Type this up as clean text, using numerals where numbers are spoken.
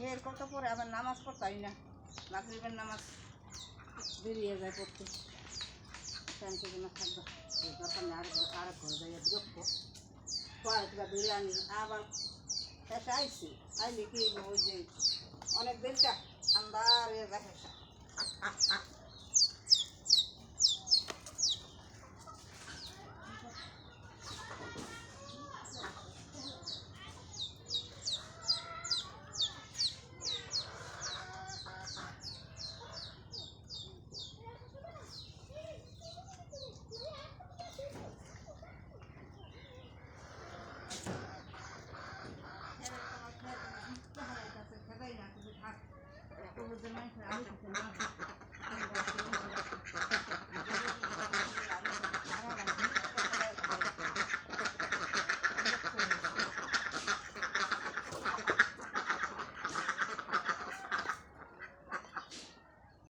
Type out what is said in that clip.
হের কত পরে আবার নামাজ পড়তে পারি না, মাগরিবের নামাজ বেরিয়ে যায় পড়তে, শান্তি না থাকবে দরকার নেই। আরেক ঘরে যাই বিরক্ত পড়াটা ধরে আনি আবার শেষে আইসি, আইলে কি ওই যে অনেক বেলটা আন্দার দেখে খেদাই না, কিন্তু থাক